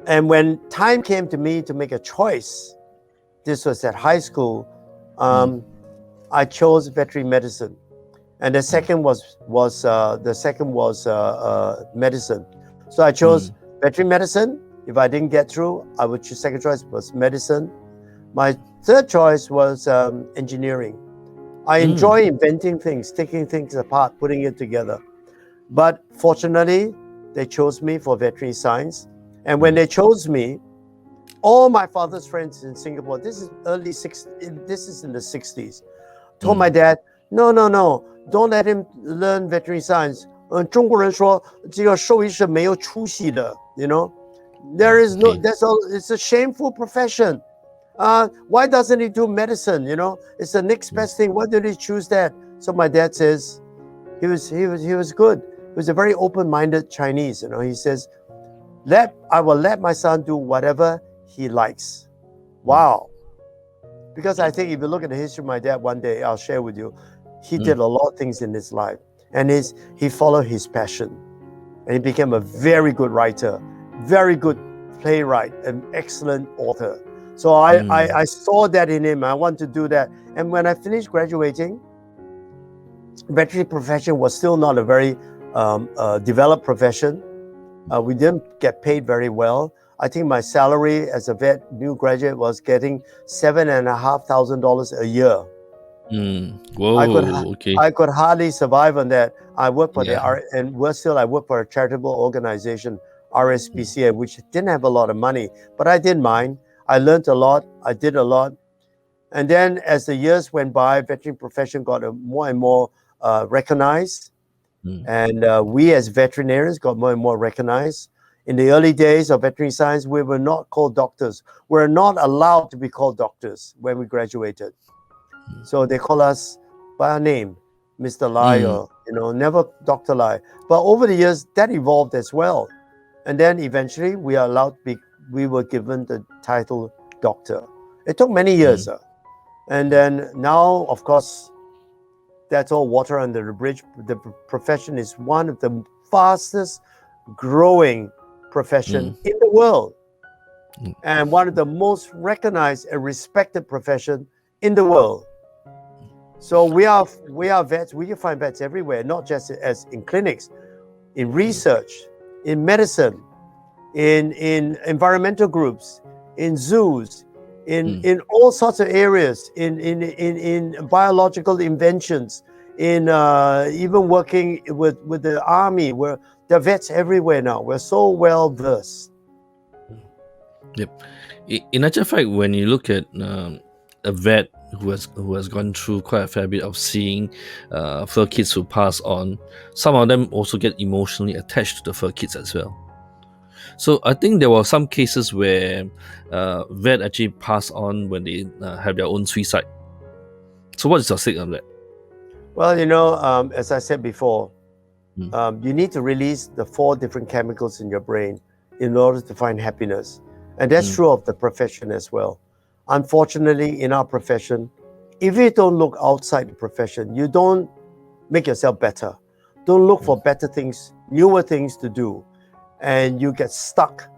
and when time came to me to make a choice, this was at high school, I chose veterinary medicine, and the second was medicine. So I chose veterinary medicine. If I didn't get through, I would choose second choice was medicine. My third choice was engineering. I enjoy inventing things, taking things apart, putting it together. But fortunately, they chose me for veterinary science. And when they chose me, all my father's friends in Singapore, this is in the 60s, told my dad, no, don't let him learn veterinary science. 中国人说这个兽医是没有出息的, you know. It's a shameful profession. Why doesn't he do medicine? You know, it's the next best thing. Why did he choose that? So my dad says he was good. He was a very open-minded Chinese. You know, he says, I will let my son do whatever he likes. Wow. Because I think if you look at the history of my dad, one day I'll share with you, he did a lot of things in his life, and he followed his passion, and he became a very good writer, very good playwright, an excellent author. So I saw that in him. I want to do that. And when I finished graduating, veterinary profession was still not a very developed profession. We didn't get paid very well. I think my salary as a new graduate was getting $7,500 a year. Whoa. Okay. I could hardly survive on that. I worked for I worked for a charitable organization, RSPCA, which didn't have a lot of money, but I didn't mind. I learned a lot. I did a lot. And then as the years went by, veterinary profession got more and more recognized. And we as veterinarians got more and more recognized. In the early days of veterinary science, we were not called doctors. We were not allowed to be called doctors when we graduated. So they call us by our name, Mr. Lai, or never Dr. Lai. But over the years, that evolved as well. And then eventually we were given the title doctor. It took many years. And then now, of course, that's all water under the bridge. The profession is one of the fastest growing profession in the world, and one of the most recognized and respected profession in the world. So we are vets. We can find vets everywhere, not just as in clinics, in research, in medicine, in environmental groups, in zoos, in all sorts of areas, in biological inventions, in even working with the army, where there are vets everywhere now. We're so well versed. Yep. In actual fact, when you look at a vet who has gone through quite a fair bit of seeing fur kids who pass on, some of them also get emotionally attached to the fur kids as well. So I think there were some cases where vet actually pass on when they have their own suicide. So what is your take on that? Well, as I said before, you need to release the 4 different chemicals in your brain in order to find happiness. And that's true of the profession as well. Unfortunately, in our profession, if you don't look outside the profession, you don't make yourself better. Don't look for better things, newer things to do. And you get stuck.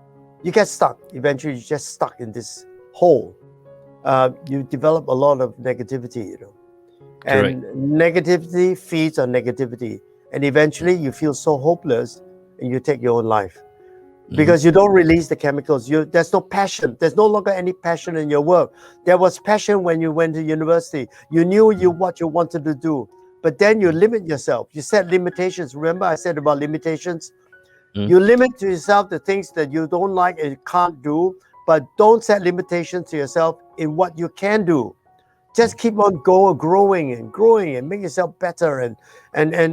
Eventually, you're just stuck in this hole. You develop a lot of negativity, And negativity feeds on negativity. And eventually you feel so hopeless and you take your own life. Because you don't release the chemicals. There's no passion. There's no longer any passion in your work. There was passion when you went to university. You knew what you wanted to do. But then you limit yourself. You set limitations. Remember I said about limitations? You limit to yourself the things that you don't like and can't do, but don't set limitations to yourself in what you can do. Just keep on growing and make yourself better and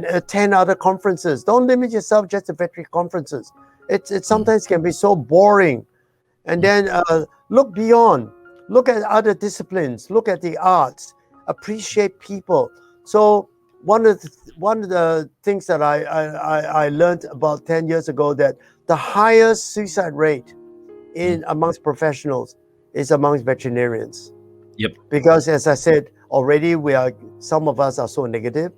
attend other conferences. Don't limit yourself just to veterinary conferences. It sometimes can be so boring. And then look beyond. Look at other disciplines. Look at the arts. Appreciate people. So one of the things that I learned about 10 years ago, that the highest suicide rate amongst professionals is amongst veterinarians. Yep. Because as I said already, some of us are so negative.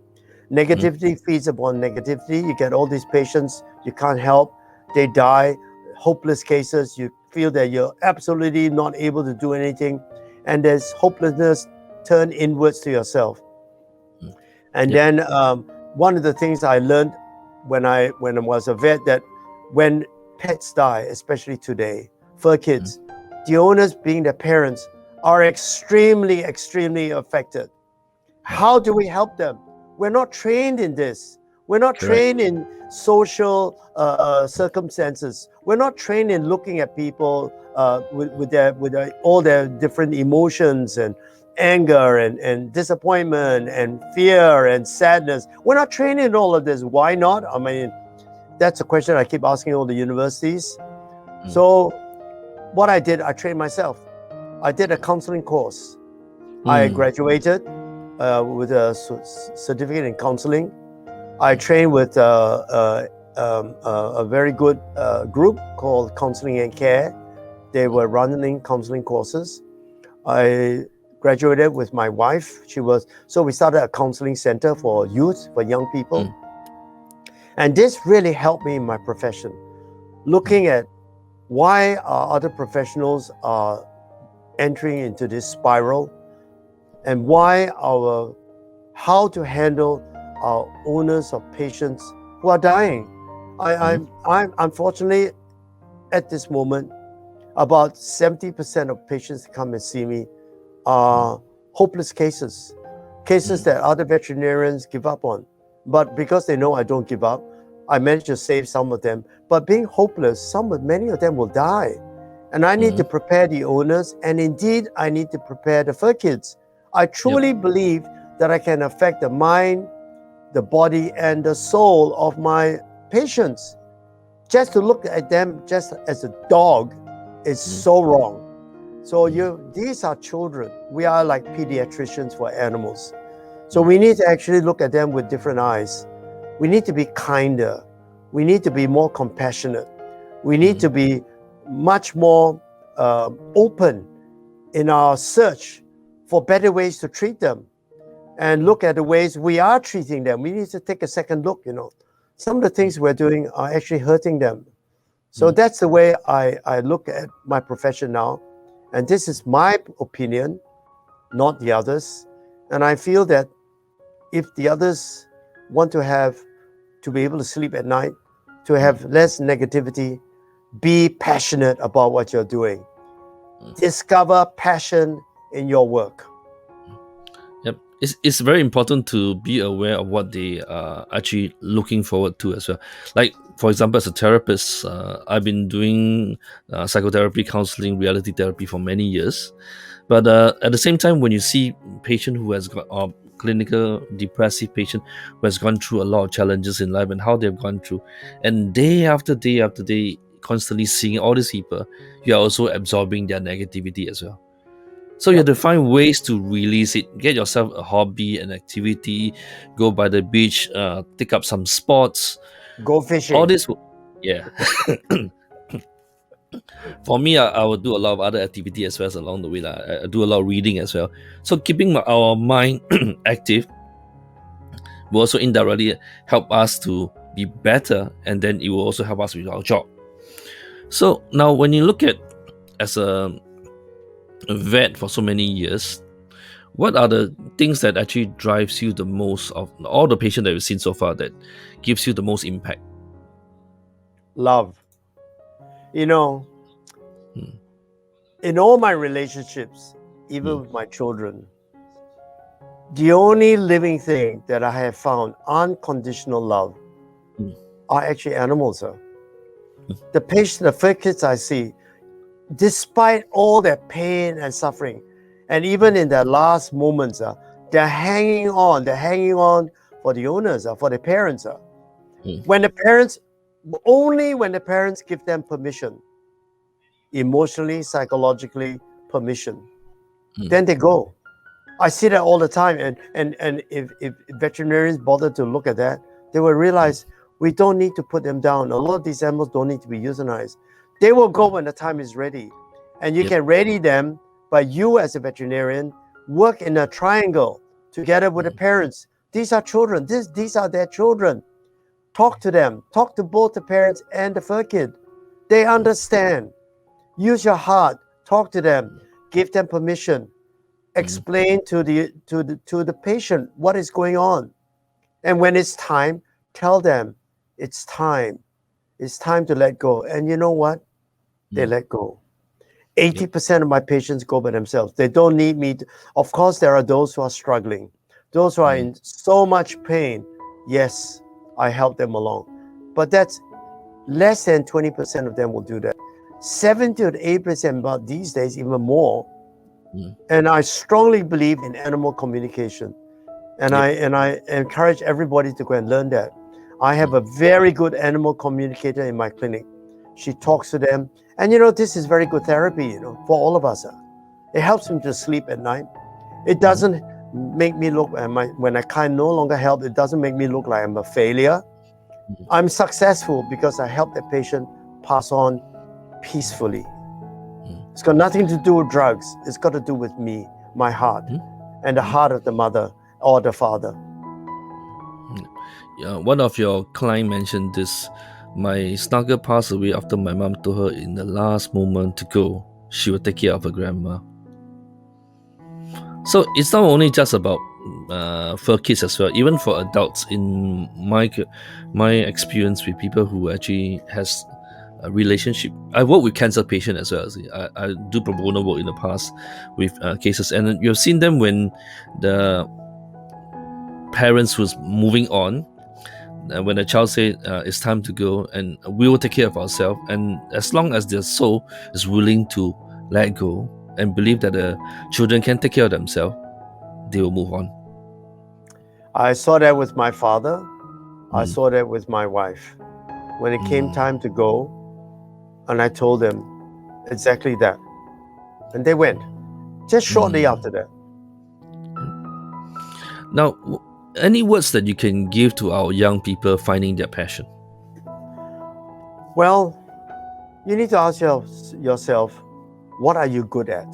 Negativity feeds upon negativity. You get all these patients you can't help. they die, hopeless cases. You feel that you're absolutely not able to do anything, and there's hopelessness turn inwards to yourself. And Yep. then one of the things I learned when I was a vet, that when pets die, especially today, fur kids, the owners, being the parents, are extremely affected. How do we help them? We're not trained in this. We're not Correct. trained in social circumstances. We're not trained in looking at people with all their different emotions and anger and disappointment and fear and sadness. We're not trained in all of this. Why not? I mean, that's a question I keep asking all the universities. So what I did, I trained myself. I did a counseling course. I graduated with a certificate in counseling. I trained with a very good group called Counseling and Care. They were running counseling courses. I graduated with my wife. So we started a counseling center for youth, for young people. And this really helped me in my profession, looking at why other professionals are entering into this spiral, and how to handle our owners of patients who are dying. I'm unfortunately, at this moment, about 70% of patients come and see me are hopeless cases that other veterinarians give up on. But because they know I don't give up, I managed to save some of them. But being hopeless, many of them will die. And I need to prepare the owners, and indeed, I need to prepare the fur kids. I truly believe that I can affect the mind, the body, and the soul of my patients. Just to look at them just as a dog is so wrong. So these are children. We are like pediatricians for animals. So we need to actually look at them with different eyes. We need to be kinder. We need to be more compassionate. We need to be much more open in our search for better ways to treat them, and look at the ways we are treating them. We need to take a second look. Some of the things we're doing are actually hurting them. So that's the way I look at my profession now. And this is my opinion, not the others. And I feel that if the others want to be able to sleep at night, to have less negativity, be passionate about what you're doing. Discover passion in your work. Yep. It's very important to be aware of what they are actually looking forward to as well. Like, for example, as a therapist, I've been doing psychotherapy, counseling, reality therapy for many years. But at the same time, when you see patient who has got clinical depressive patient who has gone through a lot of challenges in life and how they've gone through, and day after day after day, constantly seeing all these people, you are also absorbing their negativity as well. So you have to find ways to release it. Get yourself a hobby, an activity, go by the beach, take up some sports. Go fishing. All this, yeah. For me, I will do a lot of other activity as well as along the way. I do a lot of reading as well. So keeping our mind active will also indirectly help us to be better, and then it will also help us with our job. So now when you look at as a vet for so many years, what are the things that actually drives you the most of all the patients that you've seen so far that gives you the most impact? Love. In all my relationships, even with my children, the only living thing that I have found unconditional love are actually animals. The fur kids I see, despite all their pain and suffering, and even in their last moments, they're hanging on for the owners, for the parents. Only when the parents give them permission, emotionally, psychologically permission, then they go. I see that all the time, and if veterinarians bother to look at that, they will realize we don't need to put them down. A lot of these animals don't need to be euthanized. They will go when the time is ready, and you can ready them by you as a veterinarian work in a triangle together with the parents. These are children. These are their children. Talk to them. Talk to both the parents and the fur kid. They understand. Use your heart. Talk to them. Give them permission. Explain to the patient what is going on. And when it's time, tell them it's time. It's time to let go. And you know what? They let go. 80% of my patients go by themselves. They don't need me. Of course, there are those who are struggling, those who are in so much pain. Yes, I help them along. But that's less than 20% of them will do that. 70 to 8%, but these days, even more. And I strongly believe in animal communication. And I encourage everybody to go and learn that. I have a very good animal communicator in my clinic. She talks to them. And this is very good therapy, for all of us. It helps me to sleep at night. It doesn't make me look, when I can no longer help, it doesn't make me look like I'm a failure. I'm successful because I help the patient pass on peacefully. It's got nothing to do with drugs. It's got to do with me, my heart, and the heart of the mother or the father. One of your clients mentioned this. My snuggle passed away after my mom told her in the last moment to go. She would take care of her grandma. So it's not only just about for kids as well, even for adults. In my experience with people who actually has a relationship, I work with cancer patients as well. I do pro bono work in the past with cases, and you've seen them when the parents was moving on. When the child says it's time to go, and we will take care of ourselves, and as long as their soul is willing to let go and believe that the children can take care of themselves, they will move on. I saw that with my father. I saw that with my wife. When it came time to go, and I told them exactly that, and they went just shortly after that. Now, any words that you can give to our young people finding their passion? Well, you need to ask yourself, what are you good at?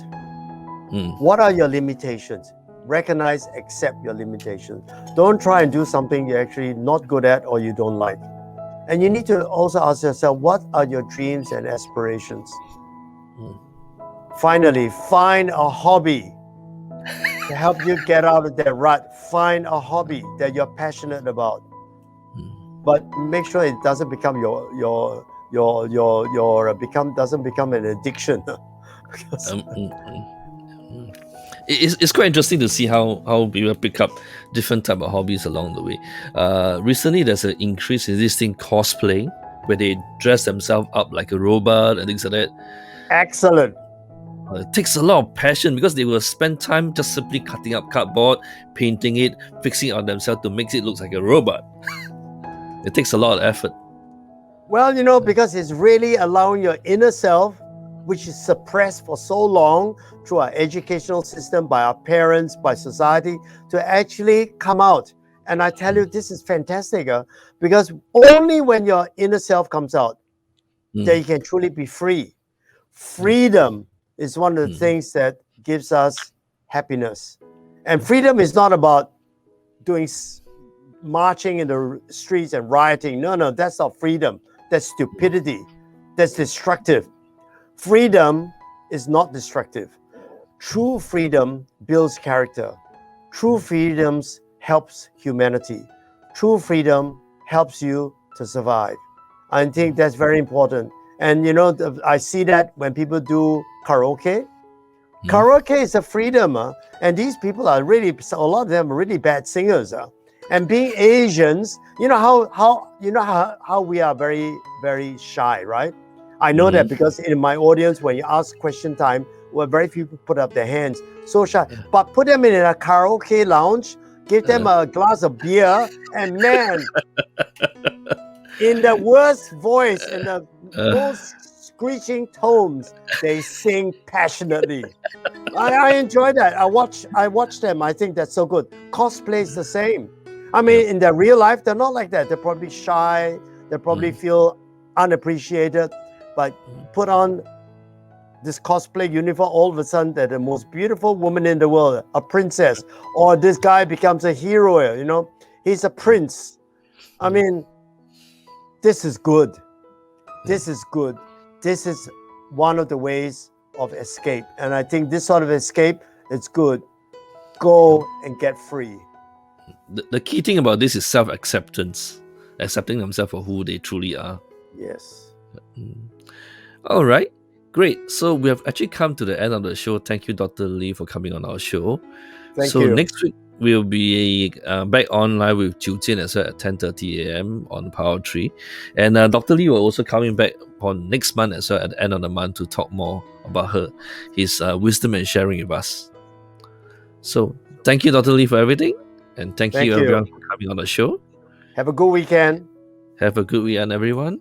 What are your limitations? Recognize, accept your limitations. Don't try and do something you're actually not good at or you don't like. And you need to also ask yourself, what are your dreams and aspirations? Finally, find a hobby to help you get out of that rut. Find a hobby that you're passionate about, but make sure it doesn't become doesn't become an addiction. It's quite interesting to see how people pick up different type of hobbies along the way. Recently, there's an increase in this thing cosplaying, where they dress themselves up like a robot and things like that. Excellent. It takes a lot of passion because they will spend time just simply cutting up cardboard, painting it, fixing it on themselves to make it look like a robot. It takes a lot of effort. Well, because it's really allowing your inner self, which is suppressed for so long through our educational system, by our parents, by society, to actually come out. And I tell you, this is fantastic, because only when your inner self comes out, that you can truly be free. Freedom is one of the things that gives us happiness. And freedom is not about doing marching in the streets and rioting. No, that's not freedom. That's stupidity. That's destructive. Freedom is not destructive. True freedom builds character. True freedom helps humanity. True freedom helps you to survive. I think that's very important. And I see that when people do karaoke. Karaoke is a freedom, and these people are really, a lot of them are really bad singers. And being Asians, how we are very, very shy, right? I know that because in my audience, when you ask question time, very few people put up their hands, so shy. But put them in a karaoke lounge, give them a glass of beer, and man, in the worst voice, in the most screeching tones, they sing passionately. I enjoy that. I watch them. I think that's so good. Cosplay is the same. I mean, in their real life, they're not like that. They're probably shy. They probably feel unappreciated. But put on this cosplay uniform, all of a sudden they're the most beautiful woman in the world, a princess. Or this guy becomes a hero, he's a prince. I mean, this is good. This is good. This is one of the ways of escape. And I think this sort of escape, it's good. Go and get free. The key thing about this is self-acceptance, accepting themselves for who they truly are. Yes. All right, great. So we have actually come to the end of the show. Thank you, Dr. Lee, for coming on our show. Thank So you. next week we'll be back online with Jiu Jin as well at 10:30 a.m. on Power Tree, and Dr. Lee will also coming back on next month as well at the end of the month to talk more about his wisdom and sharing with us. So thank you, Dr. Lee, for everything, and thank you everyone for coming on the show. Have a good weekend. Have a good weekend, everyone.